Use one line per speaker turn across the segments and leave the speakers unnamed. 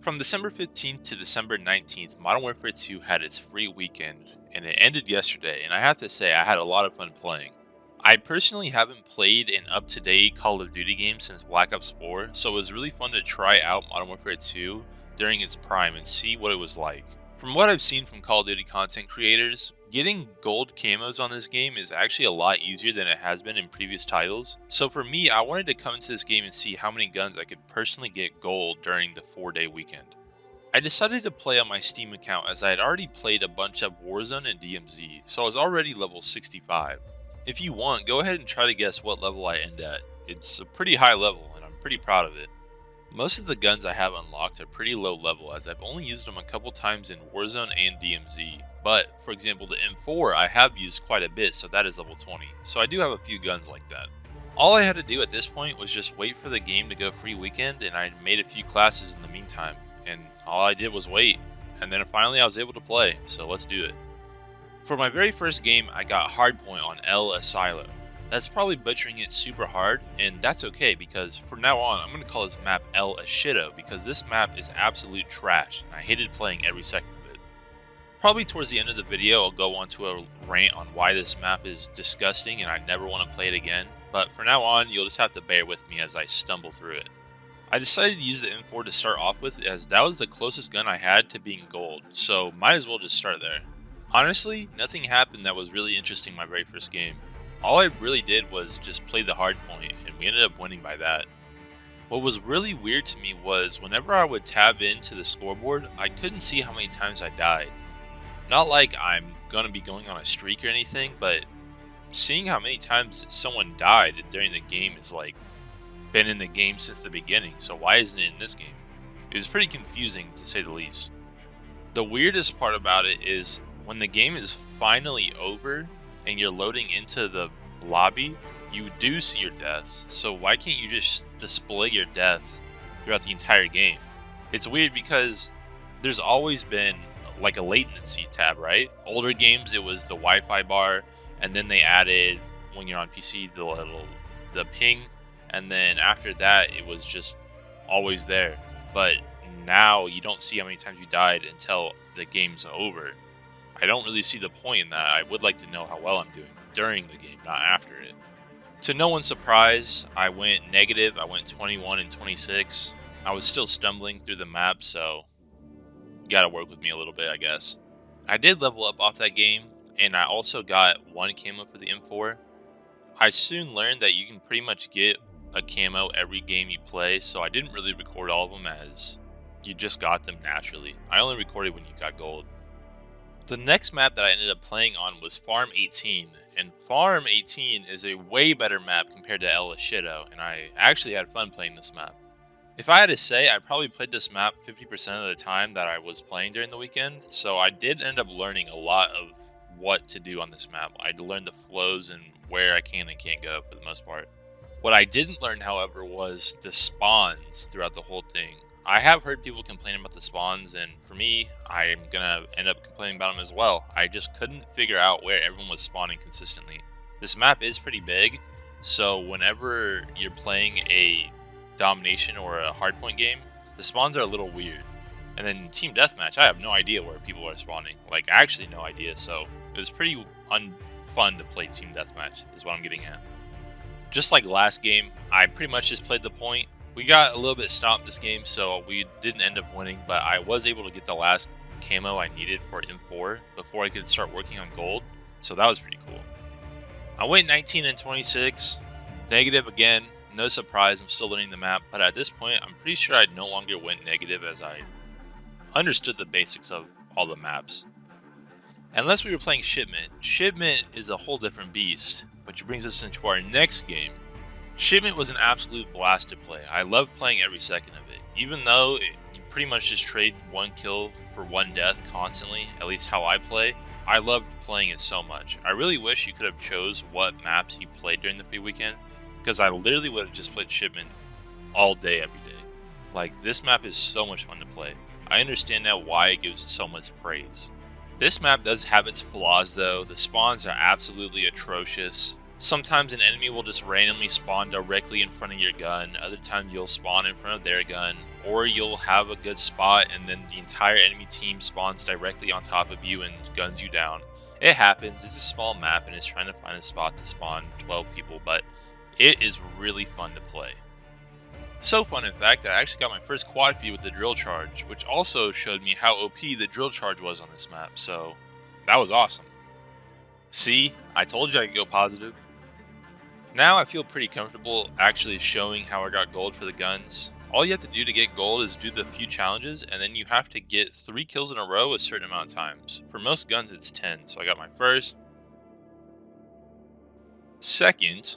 From December 15th to December 19th, Modern Warfare 2 had its free weekend, and it ended yesterday, and I have to say I had a lot of fun playing. I personally haven't played an up-to-date Call of Duty game since Black Ops 4, so it was really fun to try out Modern Warfare 2 during its prime and see what it was like. From what I've seen from Call of Duty content creators, getting gold camos on this game is actually a lot easier than it has been in previous titles. So for me, I wanted to come into this game and see how many guns I could personally get gold during the 4-day weekend. I decided to play on my Steam account as I had already played a bunch of Warzone and DMZ, so I was already level 65. If you want, go ahead and try to guess what level I end at. It's a pretty high level and I'm pretty proud of it. Most of the guns I have unlocked are pretty low level as I've only used them a couple times in Warzone and DMZ, but for example the M4 I have used quite a bit, so that is level 20, so I do have a few guns like that. All I had to do at this point was just wait for the game to go free weekend, and I made a few classes in the meantime, and all I did was wait, and then finally I was able to play, so let's do it. For my very first game I got hardpoint on El Asilo. That's probably butchering it super hard, and that's okay because from now on I'm going to call this map El Ashido because this map is absolute trash and I hated playing every second of it. Probably towards the end of the video I'll go on to a rant on why this map is disgusting and I never want to play it again, but for now on you'll just have to bear with me as I stumble through it. I decided to use the M4 to start off with as that was the closest gun I had to being gold, so might as well just start there. Honestly, nothing happened that was really interesting my very first game. All I really did was just play the hard point, and we ended up winning by that. What was really weird to me was whenever I would tab into the scoreboard, I couldn't see how many times I died. Not like I'm gonna be going on a streak or anything, but seeing how many times someone died during the game is like, been in the game since the beginning, so why isn't it in this game? It was pretty confusing to say the least. The weirdest part about it is when the game is finally over, and you're loading into the lobby, you do see your deaths, so why can't you just display your deaths throughout the entire game? It's weird because there's always been like a latency tab, right? Older games it was the Wi-Fi bar, and then they added, when you're on PC, the ping, and then after that it was just always there. But now you don't see how many times you died until the game's over. I don't really see the point in that. I would like to know how well I'm doing during the game, not after it. To no one's surprise, I went negative. I went 21 and 26. I was still stumbling through the map, so you gotta work with me a little bit, I guess. I did level up off that game, and I also got one camo for the M4. I soon learned that you can pretty much get a camo every game you play, so I didn't really record all of them as you just got them naturally. I only recorded when you got gold. The next map that I ended up playing on was Farm 18, and Farm 18 is a way better map compared to El Ashido, and I actually had fun playing this map. If I had to say, I probably played this map 50% of the time that I was playing during the weekend, so I did end up learning a lot of what to do on this map. I learned the flows and where I can and can't go for the most part. What I didn't learn, however, was the spawns throughout the whole thing. I have heard people complain about the spawns, and for me, I'm gonna end up complaining about them as well. I just couldn't figure out where everyone was spawning consistently. This map is pretty big, so whenever you're playing a domination or a hardpoint game, the spawns are a little weird. And then team deathmatch, I have no idea where people are spawning. Like, actually no idea, so it was pretty fun to play team deathmatch, is what I'm getting at. Just like last game, I pretty much just played the point. We got a little bit stomped this game, so we didn't end up winning, but I was able to get the last camo I needed for M4 before I could start working on gold, so that was pretty cool. I went 19 and 26, negative again, no surprise, I'm still learning the map, but at this point I'm pretty sure I no longer went negative as I understood the basics of all the maps. Unless we were playing Shipment. Shipment is a whole different beast, which brings us into our next game. Shipment was an absolute blast to play. I loved playing every second of it. Even though you pretty much just trade one kill for one death constantly, at least how I play, I loved playing it so much. I really wish you could have chose what maps you played during the free weekend, because I literally would have just played Shipment all day, every day. Like, this map is so much fun to play. I understand now why it gives so much praise. This map does have its flaws though. The spawns are absolutely atrocious. Sometimes an enemy will just randomly spawn directly in front of your gun, other times you'll spawn in front of their gun. or you'll have a good spot and then the entire enemy team spawns directly on top of you and guns you down. It happens, it's a small map and it's trying to find a spot to spawn 12 people, but it is really fun to play. So fun, in fact, that I actually got my first quad feed with the drill charge, which also showed me how OP the drill charge was on this map, so that was awesome. See, I told you I could go positive. Now I feel pretty comfortable actually showing how I got gold for the guns. All you have to do to get gold is do the few challenges, and then you have to get 3 kills in a row a certain amount of times. For most guns it's 10, so I got my first, second,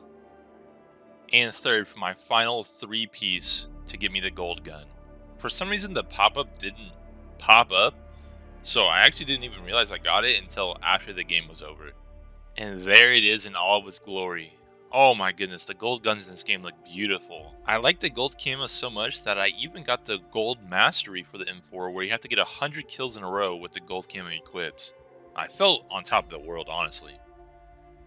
and third for my final 3-piece to give me the gold gun. For some reason the pop-up didn't pop up, so I actually didn't even realize I got it until after the game was over. And there it is in all of its glory. Oh my goodness, the gold guns in this game look beautiful. I like the gold camo so much that I even got the gold mastery for the M4 where you have to get 100 kills in a row with the gold camo equipped. I felt on top of the world, honestly.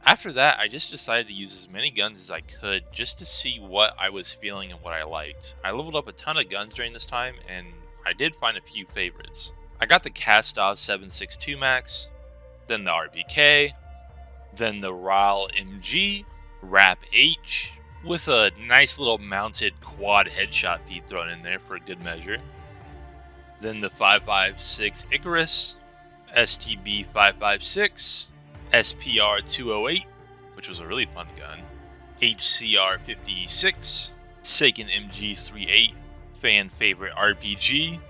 After that, I just decided to use as many guns as I could just to see what I was feeling and what I liked. I leveled up a ton of guns during this time and I did find a few favorites. I got the Cast-Off 7.62 Max, then the RPK, then the RAL MG, Rap H, with a nice little mounted quad headshot feed thrown in there for a good measure. Then the 5.56 Icarus, STB 5.56, SPR 208, which was a really fun gun, HCR 56, Seiken MG 3.8, fan favorite RPG,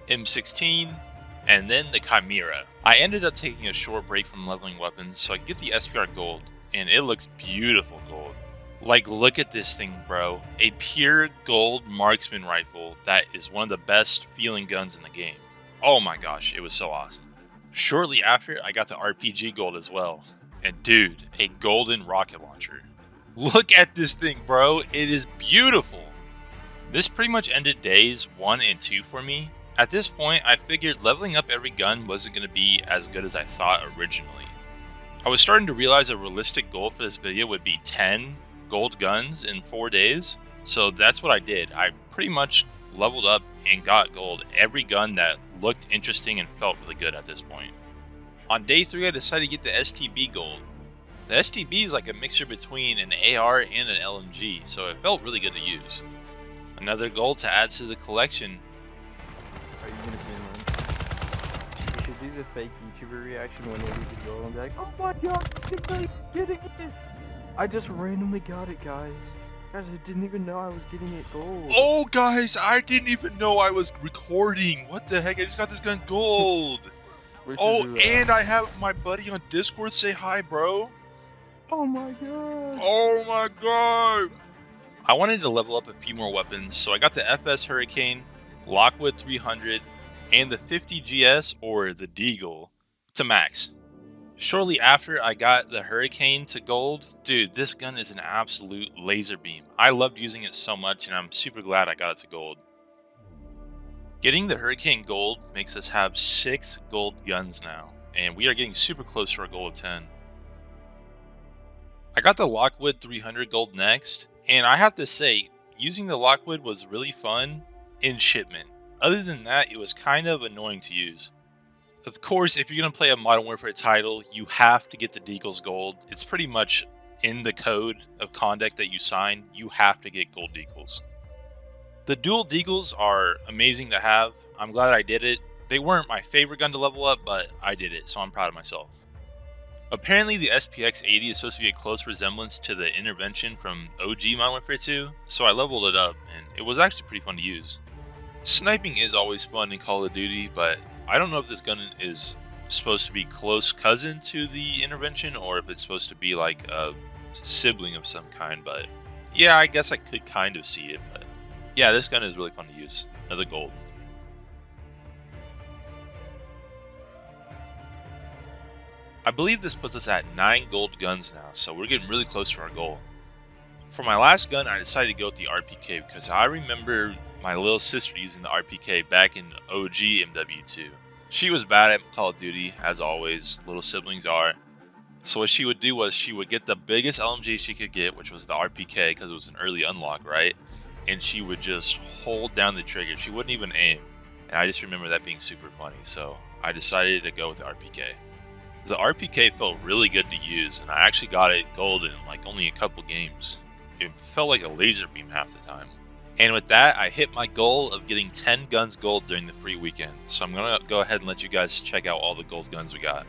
M16, and then the Chimera. I ended up taking a short break from leveling weapons so I could get the SPR gold, and it looks beautiful gold. Like, look at this thing, bro. A pure gold marksman rifle that is one of the best feeling guns in the game. Oh my gosh, it was so awesome. Shortly after, I got the RPG gold as well. And dude, a golden rocket launcher. Look at this thing, bro. It is beautiful. This pretty much ended days 1 and 2 for me. At this point, I figured leveling up every gun wasn't going to be as good as I thought originally. I was starting to realize a realistic goal for this video would be 10 gold guns in 4 days, so that's what I did. I pretty much leveled up and got gold every gun that looked interesting and felt really good at this point. On day 3, I decided to get the STB gold. The STB is like a mixture between an AR and an LMG, so it felt really good to use. Another gold to add to the collection.
Are you gonna be in one? You should do the fake YouTuber reaction when they lose the goal and be like, oh my god, getting it! I just randomly got it, guys. Guys, I didn't even know I was getting it gold.
Oh guys, I didn't even know I was recording. What the heck? I just got this gun gold. Oh, and I have my buddy on Discord say hi, bro.
Oh my god.
Oh my god. I wanted to level up a few more weapons, so I got the FS Hurricane, Lockwood 300, and the 50 GS, or the Deagle, to max. Shortly after I got the Hurricane to gold, dude, this gun is an absolute laser beam. I loved using it so much and I'm super glad I got it to gold. Getting the Hurricane gold makes us have 6 gold guns now, and we are getting super close to our goal of 10. I got the Lockwood 300 gold next, and I have to say, using the Lockwood was really fun in shipment. Other than that, it was kind of annoying to use. Of course, if you're going to play a Modern Warfare title, you have to get the Deagle's gold. It's pretty much in the code of conduct that you sign, you have to get gold Deagles. The dual Deagles are amazing to have. I'm glad I did it. They weren't my favorite gun to level up, but I did it, so I'm proud of myself. Apparently the SPX-80 is supposed to be a close resemblance to the intervention from OG Modern Warfare 2, so I leveled it up, and it was actually pretty fun to use. Sniping is always fun in Call of Duty, but I don't know if this gun is supposed to be close cousin to the intervention, or if it's supposed to be like a sibling of some kind, but yeah, I guess I could kind of see it, but yeah, this gun is really fun to use. Another gold. I believe this puts us at 9 gold guns now, so we're getting really close to our goal. For my last gun, I decided to go with the RPK because I remember my little sister using the RPK back in OG MW2. She was bad at Call of Duty, as always, little siblings are. So what she would do was she would get the biggest LMG she could get, which was the RPK because it was an early unlock, right? and she would just hold down the trigger. She wouldn't even aim. And I just remember that being super funny, so I decided to go with RPK. The RPK felt really good to use, and I actually got it gold in like only a couple games. It felt like a laser beam half the time. And with that, I hit my goal of getting 10 guns gold during the free weekend. So I'm going to go ahead and let you guys check out all the gold guns we got.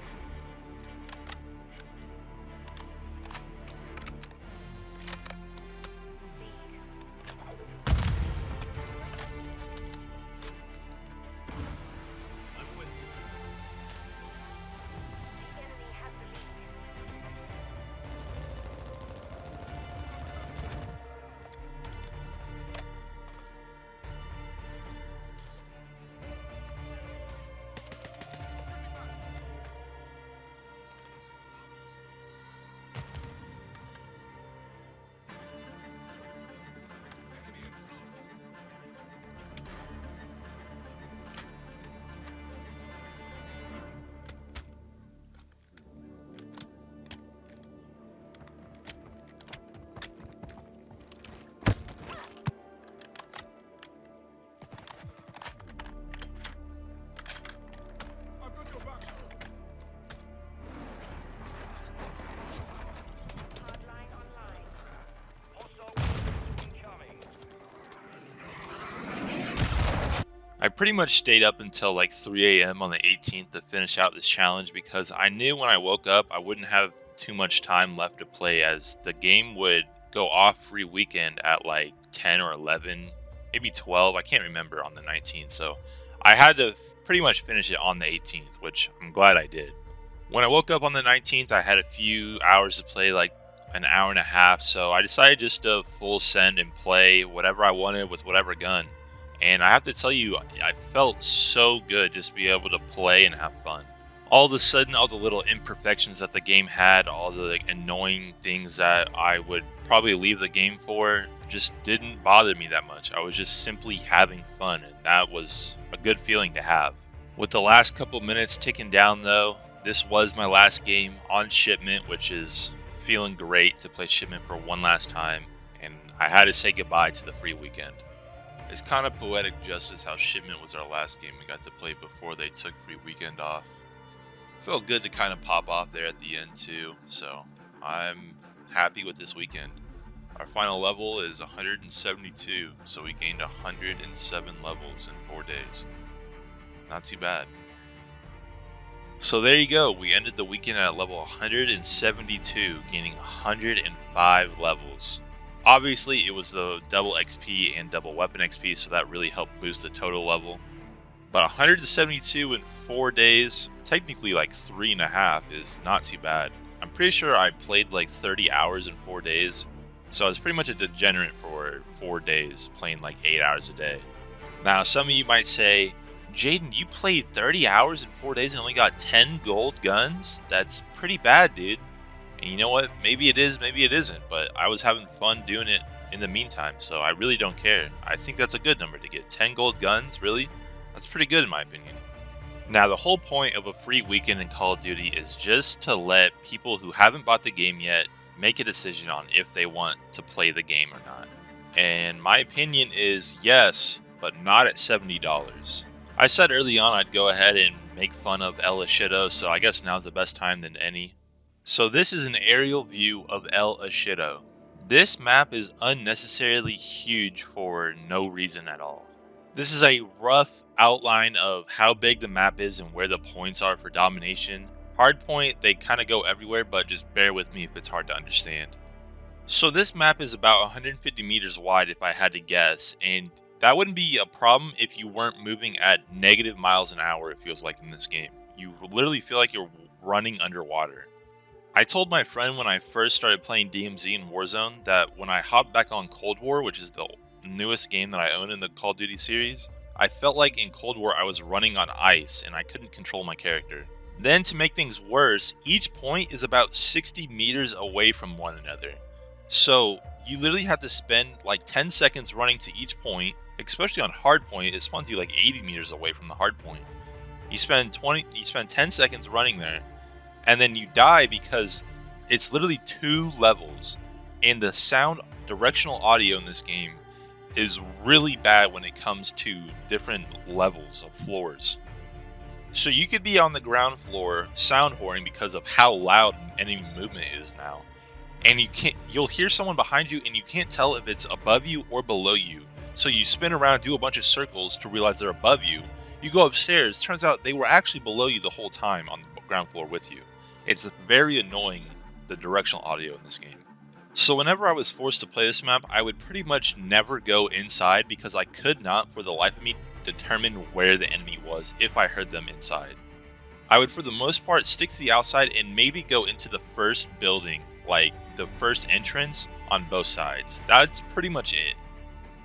I pretty much stayed up until like 3 a.m. on the 18th to finish out this challenge because I knew when I woke up I wouldn't have too much time left to play, as the game would go off free weekend at like 10 or 11, maybe 12, I can't remember, on the 19th, so I had to pretty much finish it on the 18th, which I'm glad I did. When I woke up on the 19th, I had a few hours to play, like an hour and a half, so I decided just to full send and play whatever I wanted with whatever gun. And I have to tell you, I felt so good just to be able to play and have fun. All of a sudden, all the little imperfections that the game had, all the like, annoying things that I would probably leave the game for, just didn't bother me that much. I was just simply having fun, and that was a good feeling to have. With the last couple minutes ticking down though, this was my last game on shipment, which is feeling great to play shipment for one last time, and I had to say goodbye to the free weekend. It's kind of poetic justice how shipment was our last game we got to play before they took free weekend off. Felt good to kind of pop off there at the end too, so I'm happy with this weekend. Our final level is 172, so we gained 107 levels in 4 days. Not too bad. So there you go, we ended the weekend at level 172, gaining 105 levels. Obviously, it was the double XP and double weapon XP, so that really helped boost the total level. But 172 in 4 days, technically like 3.5, is not too bad. I'm pretty sure I played like 30 hours in 4 days, so I was pretty much a degenerate for 4 days, playing like 8 hours a day. Now, some of you might say, Jaden, you played 30 hours in 4 days and only got 10 gold guns? That's pretty bad, dude. And you know what? Maybe it is, maybe it isn't, but I was having fun doing it in the meantime, so I really don't care. I think that's a good number to get. 10 gold guns, really? That's pretty good in my opinion. Now, the whole point of a free weekend in Call of Duty is just to let people who haven't bought the game yet make a decision on if they want to play the game or not. And my opinion is yes, but not at $70. I said early on I'd go ahead and make fun of El Ashido, so I guess now's the best time than any. So this is an aerial view of El Ashido. This map is unnecessarily huge for no reason at all. This is a rough outline of how big the map is and where the points are for domination. Hardpoint, they kind of go everywhere, but just bear with me if it's hard to understand. So this map is about 150 meters wide if I had to guess, and that wouldn't be a problem if you weren't moving at negative miles an hour, it feels like in this game. You literally feel like you're running underwater. I told my friend when I first started playing DMZ in Warzone that when I hopped back on Cold War, which is the newest game that I own in the Call of Duty series, I felt like in Cold War I was running on ice and I couldn't control my character. Then to make things worse, each point is about 60 meters away from one another. So you literally have to spend like 10 seconds running to each point, especially on hardpoint. It spawns you like 80 meters away from the hardpoint. You spend 10 seconds running there, and then you die because it's literally 2 levels, and the sound directional audio in this game is really bad when it comes to different levels of floors. So you could be on the ground floor sound whoring because of how loud enemy movement is now. And you'll hear someone behind you and you can't tell if it's above you or below you. So you spin around, do a bunch of circles to realize they're above you. You go upstairs, turns out they were actually below you the whole time on the ground floor with you. It's very annoying, the directional audio in this game. So whenever I was forced to play this map, I would pretty much never go inside because I could not for the life of me determine where the enemy was if I heard them inside. I would for the most part stick to the outside and maybe go into the first building, like the first entrance on both sides. That's pretty much it.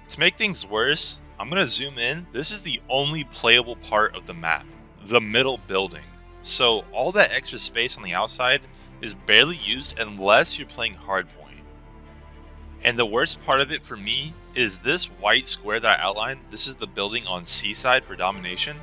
To make things worse, I'm going to zoom in. This is the only playable part of the map, the middle building. So all that extra space on the outside is barely used unless you're playing hardpoint. And the worst part of it for me is this white square that I outlined. This is the building on Seaside for domination.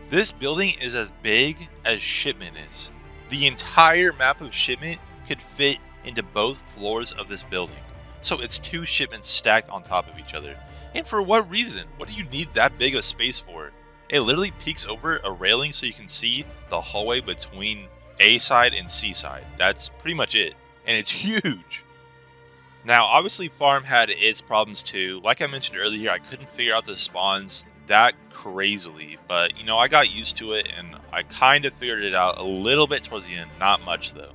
This building is as big as Shipment is. The entire map of Shipment could fit into both floors of this building. So it's two shipments stacked on top of each other. And for what reason? What do you need that big of space for? It literally peeks over a railing so you can see the hallway between A side and C side. That's pretty much it. And it's huge. Now, obviously, Farm had its problems too. Like I mentioned earlier, I couldn't figure out the spawns that crazily, but I got used to it and I kind of figured it out a little bit towards the end, not much though.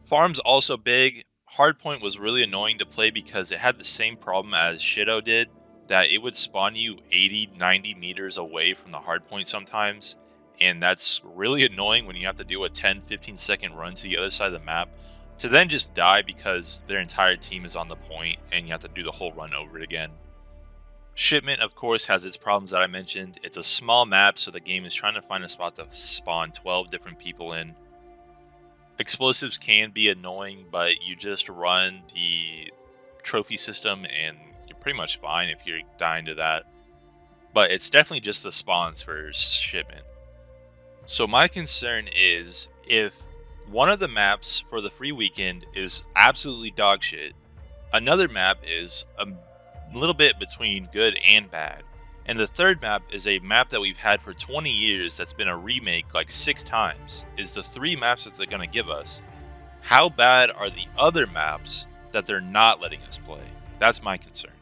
Farm's also big. Hardpoint was really annoying to play because it had the same problem as Shido did, that it would spawn you 80-90 meters away from the hardpoint sometimes, and that's really annoying when you have to do a 10-15 second run to the other side of the map to then just die because their entire team is on the point and you have to do the whole run over it again. Shipment, of course, has its problems that I mentioned. It's a small map, so the game is trying to find a spot to spawn 12 different people in. Explosives can be annoying, but you just run the trophy system and you're pretty much fine if you're dying to that. But it's definitely just the spawns for Shipment. So my concern is if one of the maps for the free weekend is absolutely dog shit, another map is a little bit between good and bad, and the third map is a map that we've had for 20 years that's been a remake like 6 times, is the 3 maps that they're going to give us. How bad are the other maps that they're not letting us play? That's my concern.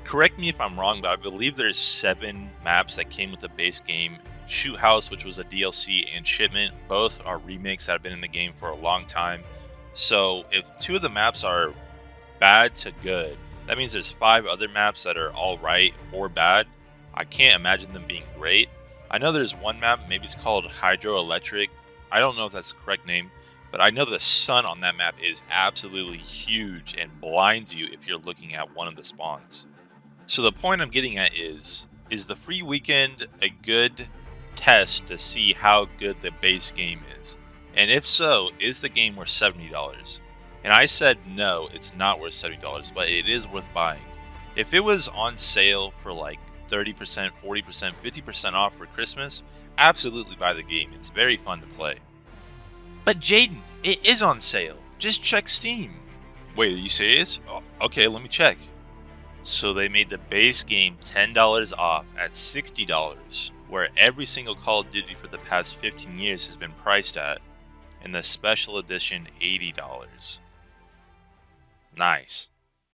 Correct me if I'm wrong, but I believe there's 7 maps that came with the base game. Shoot House, which was a DLC, and Shipment, both are remakes that have been in the game for a long time. So if 2 of the maps are bad to good, that means there's 5 other maps that are alright or bad. I can't imagine them being great. I know there's one map, maybe it's called Hydroelectric. I don't know if that's the correct name, but I know the sun on that map is absolutely huge and blinds you if you're looking at one of the spawns. So the point I'm getting at is the free weekend a good test to see how good the base game is? And if so, is the game worth $70? And I said no, it's not worth $70, but it is worth buying. If it was on sale for like 30%, 40%, 50% off for Christmas, absolutely buy the game. It's very fun to play. But Jaden, it is on sale. Just check Steam. Wait, are you serious? Oh, okay, let me check. So they made the base game $10 off at $60, where every single Call of Duty for the past 15 years has been priced at, and the special edition $80. Nice.